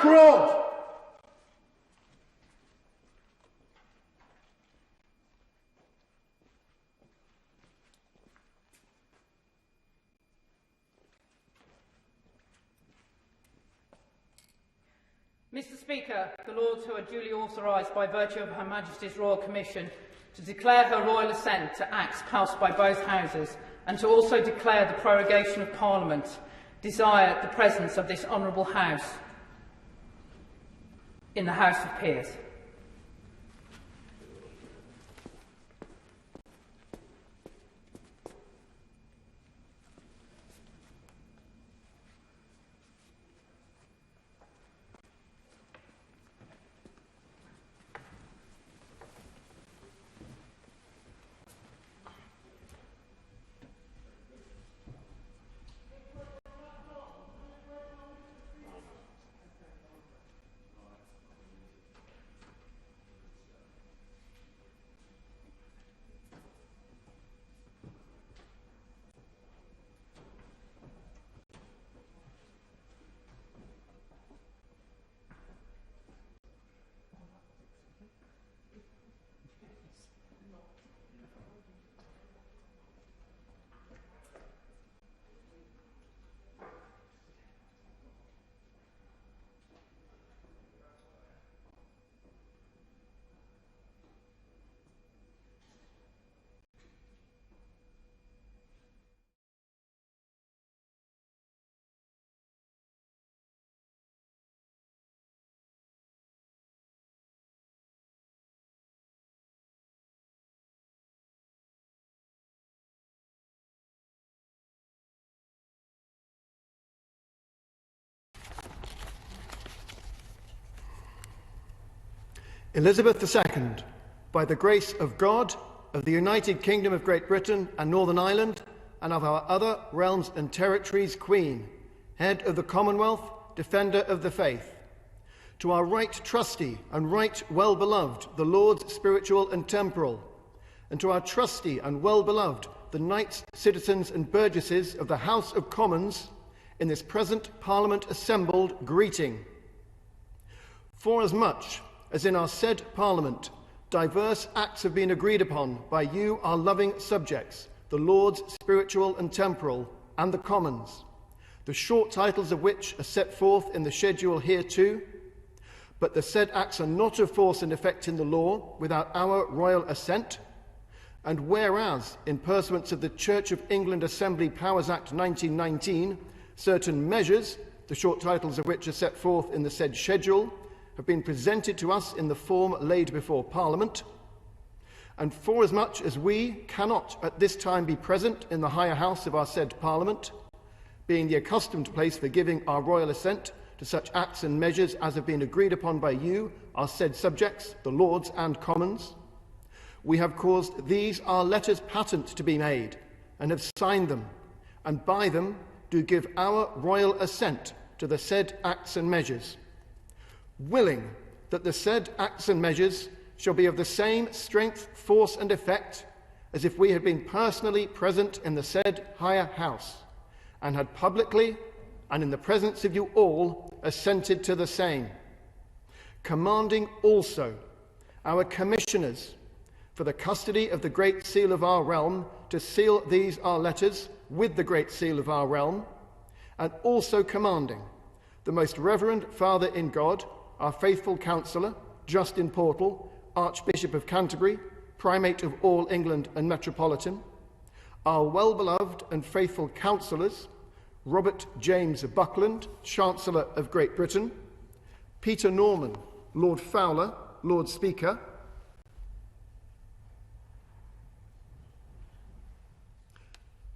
Macron! Mr. Speaker, the Lords who are duly authorised by virtue of Her Majesty's Royal Commission to declare her royal assent to acts passed by both Houses and to also declare the prorogation of Parliament desire the presence of this honourable House in the House of Peers. Elizabeth II, by the grace of God, of the United Kingdom of Great Britain and Northern Ireland, and of our other realms and territories, Queen, Head of the Commonwealth, Defender of the Faith, to our right trusty and right well-beloved, the Lords spiritual and temporal, and to our trusty and well-beloved, the knights, citizens and burgesses of the House of Commons, in this present Parliament assembled, greeting. Forasmuch as in our said Parliament diverse acts have been agreed upon by you, our loving subjects, the Lords spiritual and temporal, and the Commons, the short titles of which are set forth in the schedule hereto, but the said acts are not of force and effect in the law without our royal assent, and whereas, in pursuance of the Church of England Assembly Powers Act 1919, certain measures, the short titles of which are set forth in the said schedule, have been presented to us in the form laid before Parliament, and forasmuch as we cannot at this time be present in the higher house of our said Parliament, being the accustomed place for giving our royal assent to such acts and measures as have been agreed upon by you, our said subjects, the Lords and Commons, we have caused these our letters patent to be made, and have signed them, and by them do give our royal assent to the said acts and measures, willing that the said acts and measures shall be of the same strength, force and effect as if we had been personally present in the said higher house, and had publicly and in the presence of you all assented to the same, commanding also our commissioners for the custody of the great seal of our realm to seal these our letters with the great seal of our realm, and also commanding the most reverend Father in God, our faithful counsellor, Justin Portal, Archbishop of Canterbury, Primate of all England and Metropolitan, our well-beloved and faithful counsellors, Robert James Buckland, Chancellor of Great Britain, Peter Norman, Lord Fowler, Lord Speaker,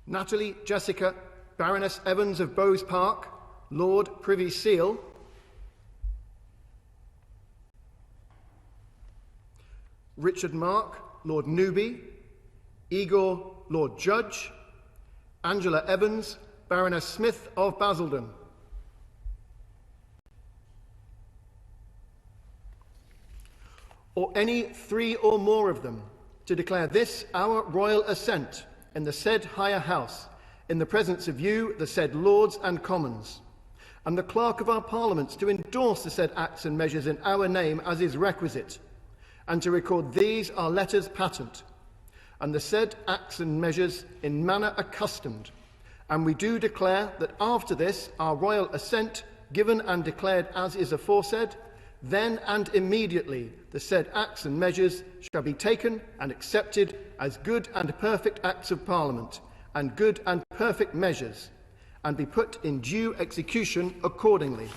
Natalie Jessica, Baroness Evans of Bowes Park, Lord Privy Seal, Richard Mark, Lord Newby, Igor, Lord Judge, Angela Evans, Baroness Smith of Basildon, or any three or more of them, to declare this our royal assent in the said higher house, in the presence of you, the said Lords and Commons, and the clerk of our parliaments to endorse the said acts and measures in our name as is requisite, and to record these our letters patent, and the said acts and measures in manner accustomed. And we do declare that after this our royal assent, given and declared as is aforesaid, then and immediately the said acts and measures shall be taken and accepted as good and perfect acts of Parliament, and good and perfect measures, and be put in due execution accordingly.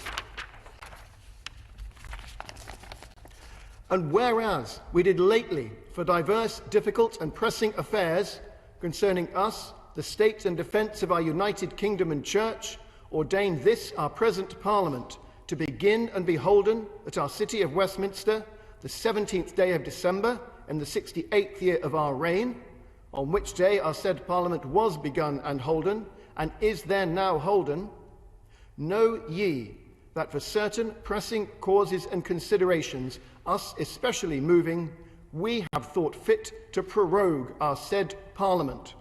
And whereas we did lately, for diverse, difficult and pressing affairs concerning us, the state and defence of our united kingdom and church, ordain this our present Parliament to begin and be holden at our city of Westminster the 17th day of December in the 68th year of our reign, on which day our said Parliament was begun and holden, and is there now holden, know ye that for certain pressing causes and considerations, us especially moving, we have thought fit to prorogue our said Parliament.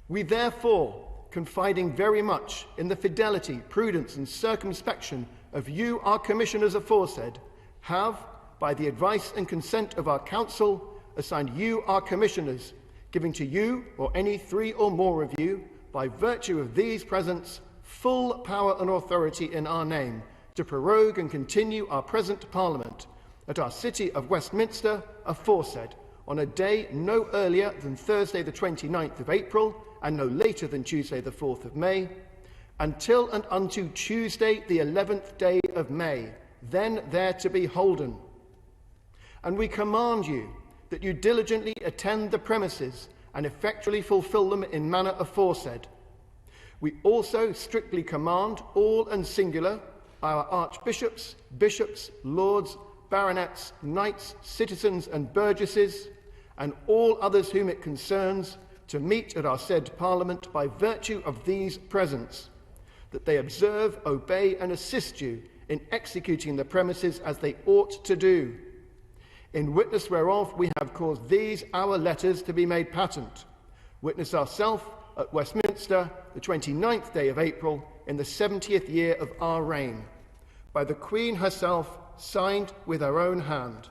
We therefore, confiding very much in the fidelity, prudence and circumspection of you, our commissioners aforesaid, have, by the advice and consent of our council, assigned you, our commissioners, giving to you, or any 3 or more of you, by virtue of these presents, full power and authority in our name, to prorogue and continue our present Parliament at our city of Westminster aforesaid, on a day no earlier than Thursday the 29th of April, and no later than Tuesday the 4th of May, until and unto Tuesday the 11th day of May, then there to be holden. And we command you that you diligently attend the premises and effectually fulfil them in manner aforesaid. We also strictly command all and singular, our archbishops, bishops, lords, baronets, knights, citizens and burgesses, and all others whom it concerns, to meet at our said Parliament by virtue of these presents, that they observe, obey and assist you in executing the premises as they ought to do. In witness whereof we have caused these our letters to be made patent. Witness ourselves at Westminster the 29th day of April in the 70th year of our reign, by the Queen herself, signed with her own hand.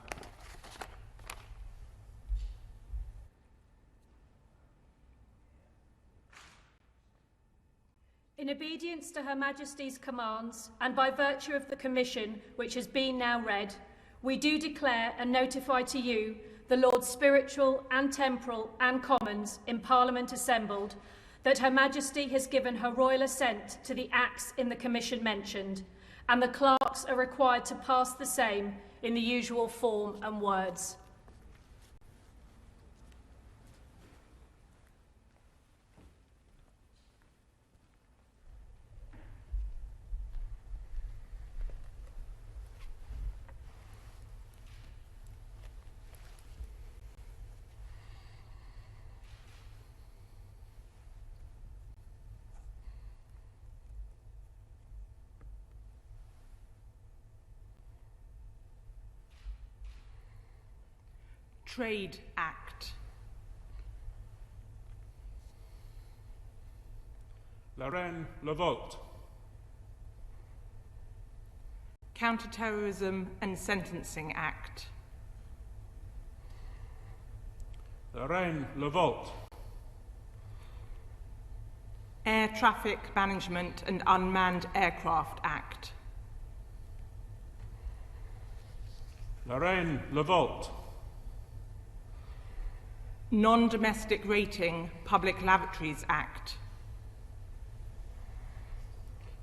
In obedience to Her Majesty's commands, and by virtue of the commission which has been now read, we do declare and notify to you, the Lords Spiritual and Temporal and Commons in Parliament assembled, that Her Majesty has given her royal assent to the acts in the commission mentioned, and the clerks are required to pass the same in the usual form and words. Trade Act. La Reine le vote. Counter-Terrorism and Sentencing Act. La Reine le vote. Air Traffic Management and Unmanned Aircraft Act. La Reine le vote. Non-Domestic Rating Public Lavatories Act.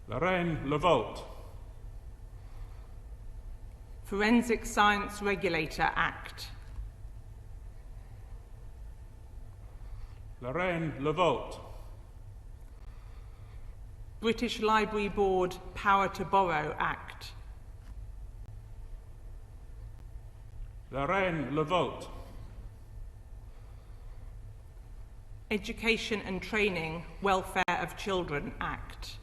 La Reine le vote. Forensic Science Regulator Act. La Reine le vote. British Library Board Power to Borrow Act. La Reine le vote. Education and Training Welfare of Children Act.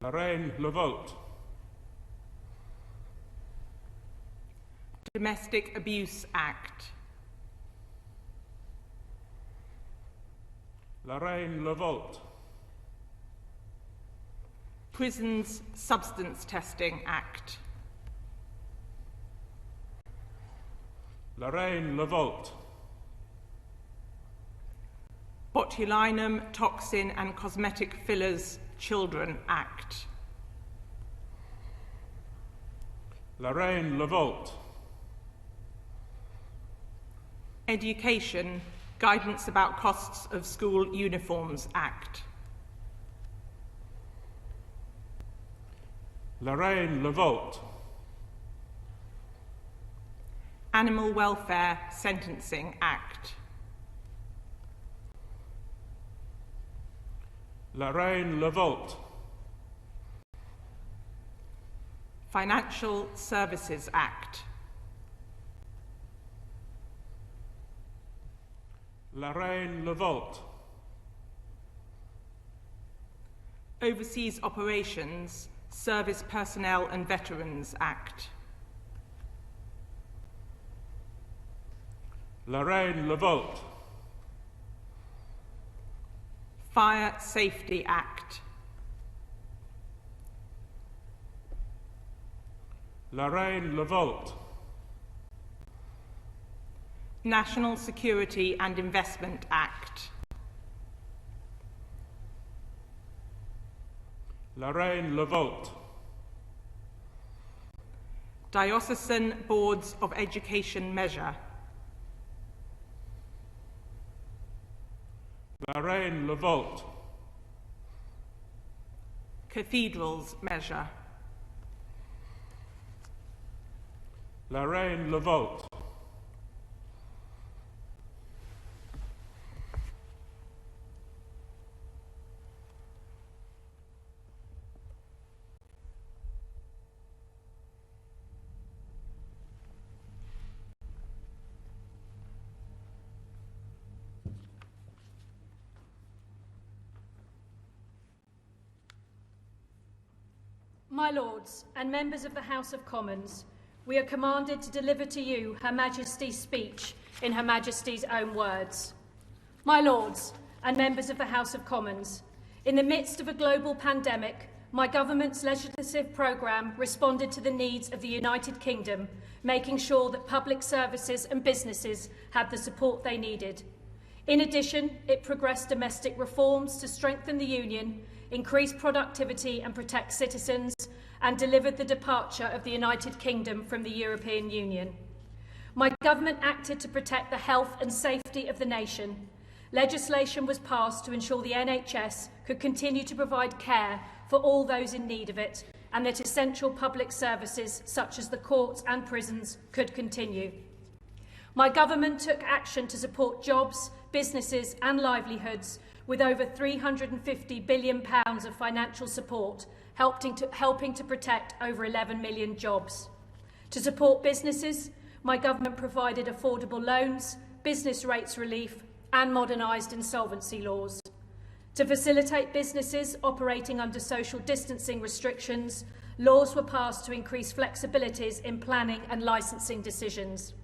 La Reine le vote. Domestic Abuse Act. La Reine le vote. Prisons Substance Testing Act. Lorraine Levolt. Botulinum Toxin and Cosmetic Fillers Children Act. Lorraine Levolt. Education Guidance about Costs of School Uniforms Act. Lorraine Levolt. Animal Welfare Sentencing Act. Lorraine Levolt. Financial Services Act. Lorraine Levolt. Overseas Operations, Service Personnel and Veterans Act. Lorraine Levolt. Fire Safety Act. Lorraine Levolt. National Security and Investment Act. Lorraine Levolt. Diocesan Boards of Education Measure. Lorraine Levolt. Cathedrals Measure. Lorraine Levolt. My Lords and members of the House of Commons, we are commanded to deliver to you Her Majesty's speech in Her Majesty's own words. My Lords and members of the House of Commons, in the midst of a global pandemic, my government's legislative programme responded to the needs of the United Kingdom, making sure that public services and businesses had the support they needed. In addition, it progressed domestic reforms to strengthen the Union, increase productivity and protect citizens, and delivered the departure of the United Kingdom from the European Union. My government acted to protect the health and safety of the nation. Legislation was passed to ensure the NHS could continue to provide care for all those in need of it, and that essential public services such as the courts and prisons could continue. My government took action to support jobs, businesses and livelihoods with over £350 billion of financial support, helping to protect over 11 million jobs. To support businesses, my government provided affordable loans, business rates relief and modernised insolvency laws. To facilitate businesses operating under social distancing restrictions, laws were passed to increase flexibilities in planning and licensing decisions.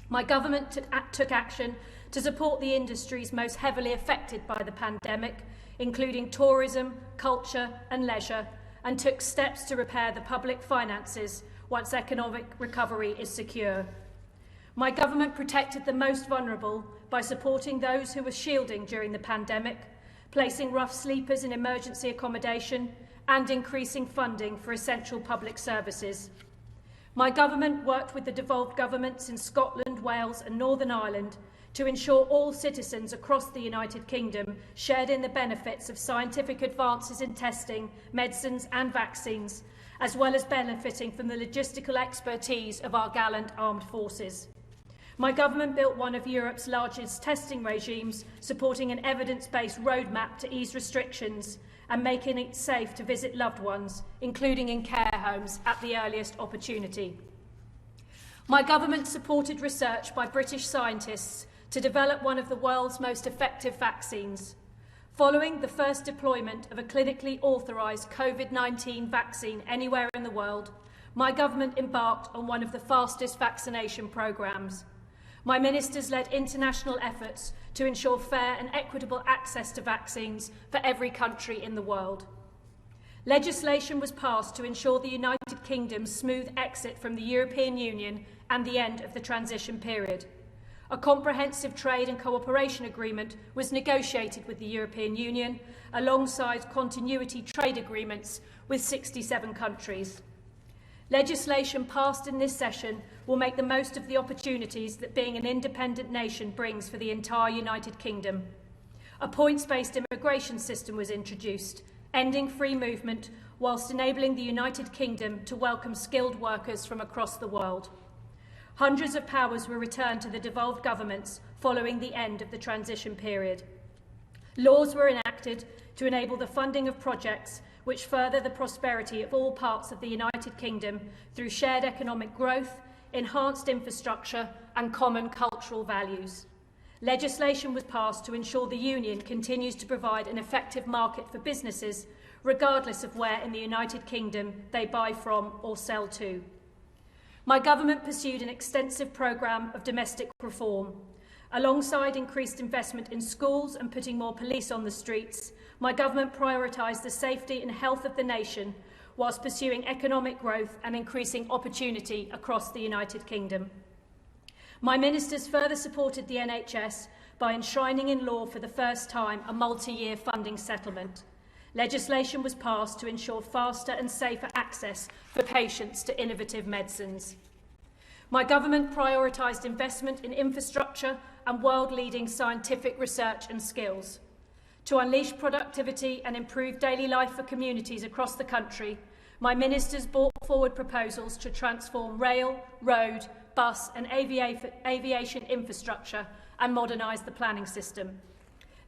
My government took action to support the industries most heavily affected by the pandemic, including tourism, culture and leisure, and took steps to repair the public finances once economic recovery is secure. My government protected the most vulnerable by supporting those who were shielding during the pandemic, placing rough sleepers in emergency accommodation and increasing funding for essential public services. My government worked with the devolved governments in Scotland, Wales and Northern Ireland to ensure all citizens across the United Kingdom shared in the benefits of scientific advances in testing, medicines and vaccines, as well as benefiting from the logistical expertise of our gallant armed forces. My government built one of Europe's largest testing regimes, supporting an evidence-based roadmap to ease restrictions and making it safe to visit loved ones, including in care homes, at the earliest opportunity. My government supported research by British scientists to develop one of the world's most effective vaccines. Following the first deployment of a clinically authorised COVID-19 vaccine anywhere in the world, my government embarked on one of the fastest vaccination programmes. My ministers led international efforts to ensure fair and equitable access to vaccines for every country in the world. Legislation was passed to ensure the United Kingdom's smooth exit from the European Union and the end of the transition period. A comprehensive trade and cooperation agreement was negotiated with the European Union alongside continuity trade agreements with 67 countries. Legislation passed in this session will make the most of the opportunities that being an independent nation brings for the entire United Kingdom. A points-based immigration system was introduced, ending free movement whilst enabling the United Kingdom to welcome skilled workers from across the world. Hundreds of powers were returned to the devolved governments following the end of the transition period. Laws were enacted to enable the funding of projects which further the prosperity of all parts of the United Kingdom through shared economic growth, enhanced infrastructure and common cultural values. Legislation was passed to ensure the Union continues to provide an effective market for businesses, regardless of where in the United Kingdom they buy from or sell to. My government pursued an extensive programme of domestic reform. Alongside increased investment in schools and putting more police on the streets, my government prioritised the safety and health of the nation whilst pursuing economic growth and increasing opportunity across the United Kingdom. My ministers further supported the NHS by enshrining in law for the first time a multi-year funding settlement. Legislation was passed to ensure faster and safer access for patients to innovative medicines. My government prioritised investment in infrastructure and world-leading scientific research and skills. To unleash productivity and improve daily life for communities across the country, my ministers brought forward proposals to transform rail, road, bus and aviation infrastructure and modernise the planning system.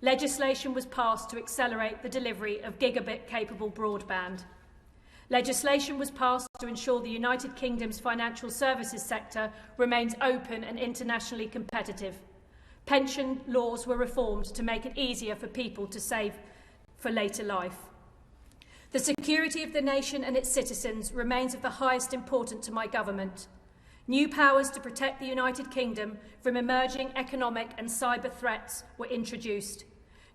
Legislation was passed to accelerate the delivery of gigabit-capable broadband. Legislation was passed to ensure the United Kingdom's financial services sector remains open and internationally competitive. Pension laws were reformed to make it easier for people to save for later life. The security of the nation and its citizens remains of the highest importance to my government. New powers to protect the United Kingdom from emerging economic and cyber threats were introduced.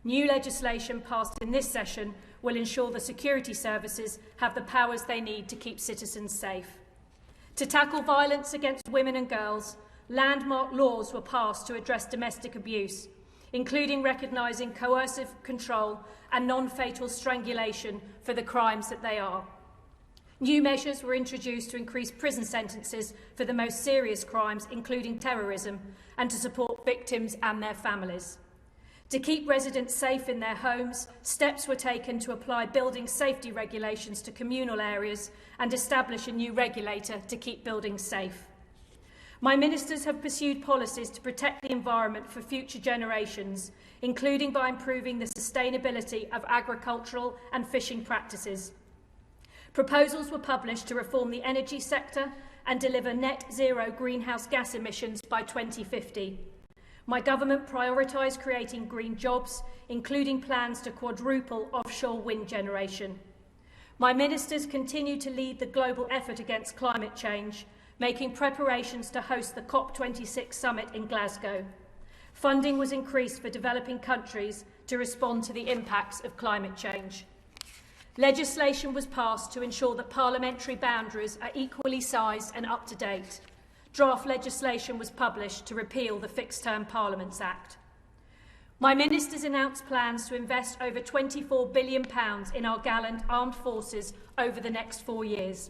New legislation passed in this session will ensure the security services have the powers they need to keep citizens safe. To tackle violence against women and girls, landmark laws were passed to address domestic abuse, including recognising coercive control and non-fatal strangulation for the crimes that they are. New measures were introduced to increase prison sentences for the most serious crimes, including terrorism, and to support victims and their families. To keep residents safe in their homes, steps were taken to apply building safety regulations to communal areas and establish a new regulator to keep buildings safe. My ministers have pursued policies to protect the environment for future generations, including by improving the sustainability of agricultural and fishing practices. Proposals were published to reform the energy sector and deliver net zero greenhouse gas emissions by 2050. My government prioritised creating green jobs, including plans to quadruple offshore wind generation. My ministers continue to lead the global effort against climate change, making preparations to host the COP26 summit in Glasgow. Funding was increased for developing countries to respond to the impacts of climate change. Legislation was passed to ensure that parliamentary boundaries are equally sized and up to date. Draft legislation was published to repeal the Fixed Term Parliaments Act. My ministers announced plans to invest over £24 billion in our gallant armed forces over the next 4 years.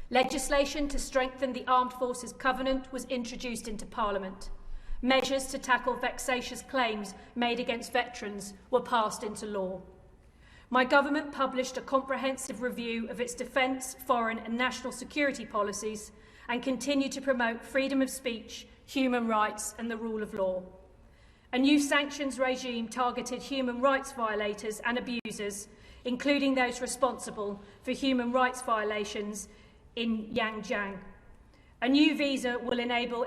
Legislation to strengthen the Armed Forces Covenant was introduced into Parliament. Measures to tackle vexatious claims made against veterans were passed into law. My government published a comprehensive review of its defence, foreign and national security policies and continued to promote freedom of speech, human rights and the rule of law. A new sanctions regime targeted human rights violators and abusers, including those responsible for human rights violations in Xinjiang. A new visa will enable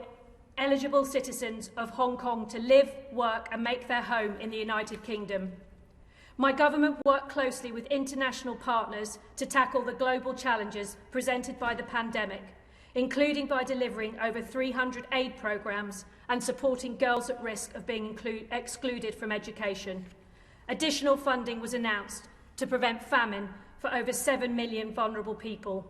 eligible citizens of Hong Kong to live, work and make their home in the United Kingdom. My government worked closely with international partners to tackle the global challenges presented by the pandemic, including by delivering over 300 aid programmes and supporting girls at risk of being excluded from education. Additional funding was announced to prevent famine for over 7 million vulnerable people.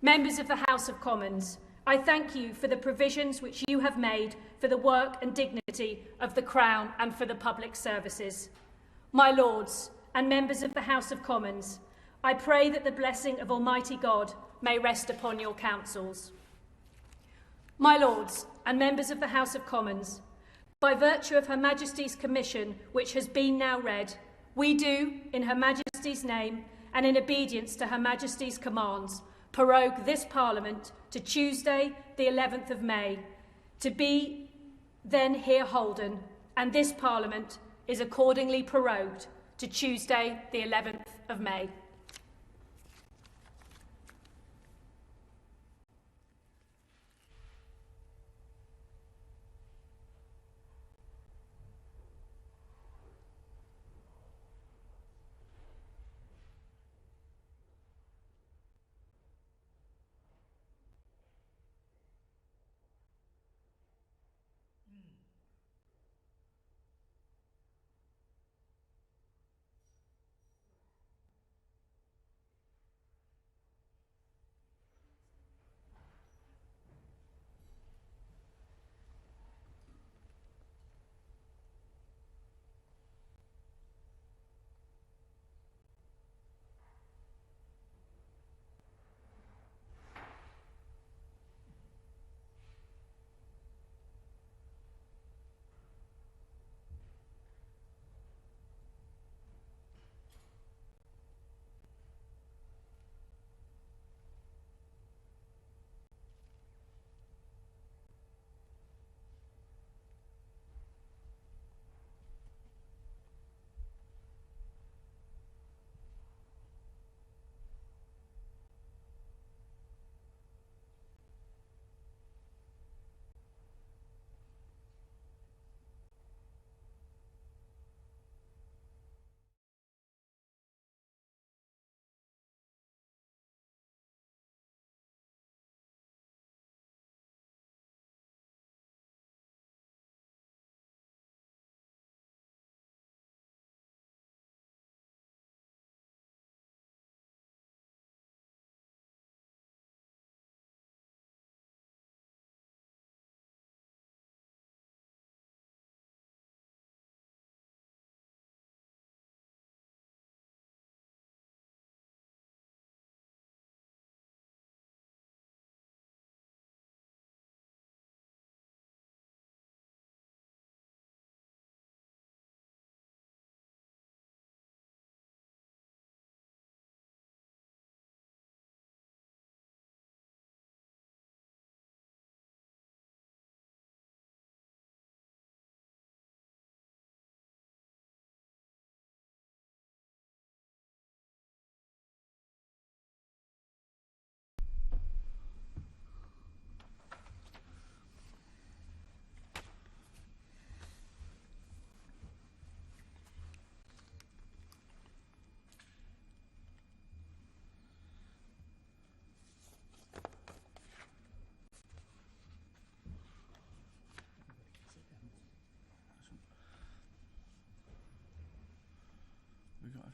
Members of the House of Commons, I thank you for the provisions which you have made for the work and dignity of the Crown and for the public services. My Lords and members of the House of Commons, I pray that the blessing of Almighty God may rest upon your councils. My Lords and members of the House of Commons, by virtue of Her Majesty's Commission, which has been now read, we do, in Her Majesty's name and in obedience to Her Majesty's commands, prorogue this Parliament to Tuesday, the 11th of May, to be then here holden, and this Parliament is accordingly prorogued to Tuesday, the 11th of May.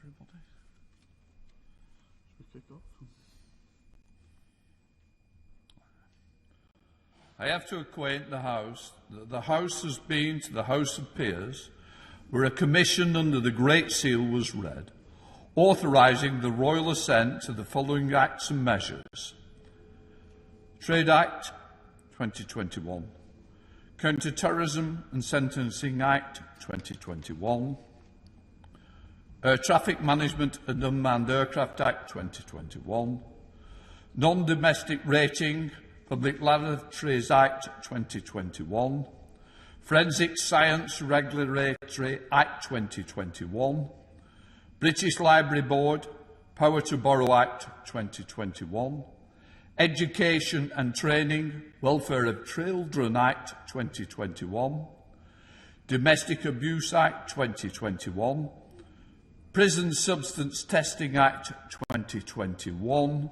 everybody. Should we kick off? I have to acquaint the House that the House has been to the House of Peers, where a commission under the Great Seal was read, authorising the royal assent to the following acts and measures. Trade Act 2021, Counter-Terrorism and Sentencing Act 2021, Air Traffic Management and Unmanned Aircraft Act 2021, Non-Domestic Rating Public Laboratories Act 2021, Forensic Science Regulatory Act 2021, British Library Board Power to Borrow Act 2021, Education and Training Welfare of Children Act 2021, Domestic Abuse Act 2021, Prison Substance Testing Act 2021,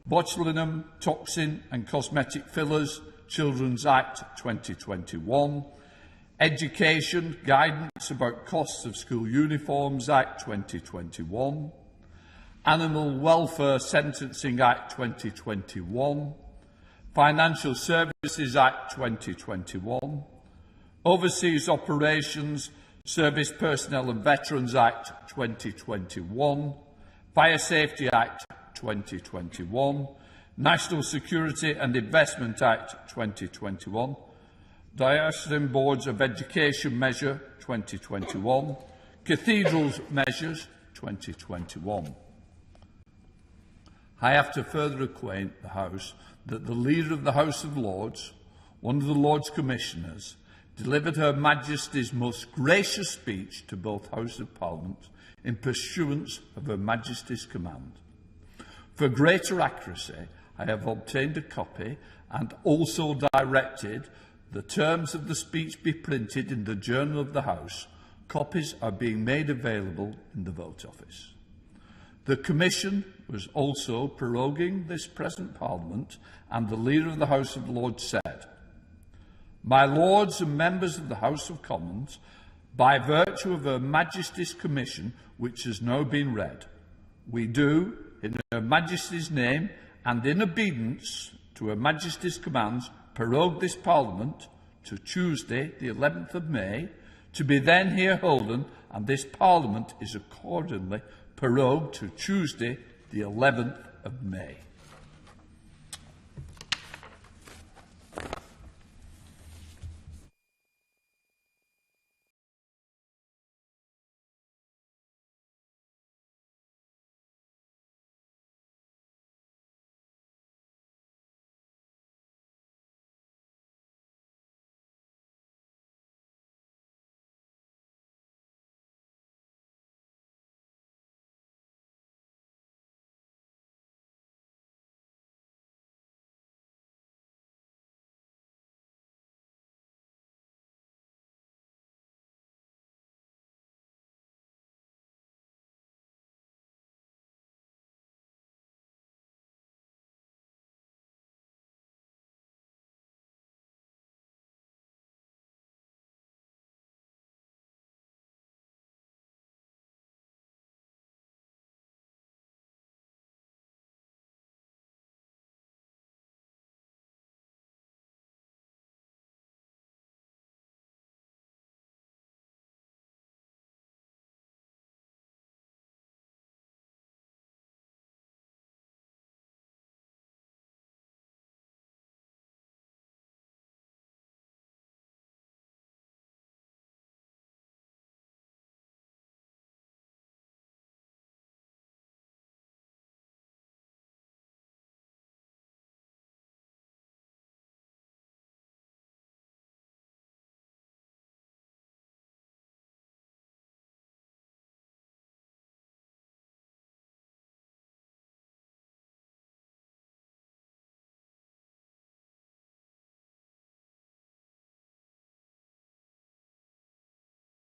Botulinum Toxin and Cosmetic Fillers Children's Act 2021, Education Guidance about Costs of School Uniforms Act 2021, Animal Welfare Sentencing Act 2021, Financial Services Act 2021, Overseas Operations, Service Personnel and Veterans Act 2021, Fire Safety Act 2021, National Security and Investment Act 2021, Diocesan Boards of Education Measure 2021, Cathedrals Measures 2021. I have to further acquaint the House that the Leader of the House of Lords, one of the Lords Commissioners, delivered Her Majesty's most gracious speech to both Houses of Parliament in pursuance of Her Majesty's command. For greater accuracy, I have obtained a copy and also directed the terms of the speech be printed in the Journal of the House. Copies are being made available in the Vote Office. The Commission was also proroguing this present Parliament, and the Leader of the House of Lords said, "My Lords and members of the House of Commons, by virtue of Her Majesty's Commission, which has now been read, we do, in Her Majesty's name and in obedience to Her Majesty's commands, prorogue this Parliament to Tuesday, the 11th of May, to be then here holden, and this Parliament is accordingly prorogued to Tuesday, the 11th of May."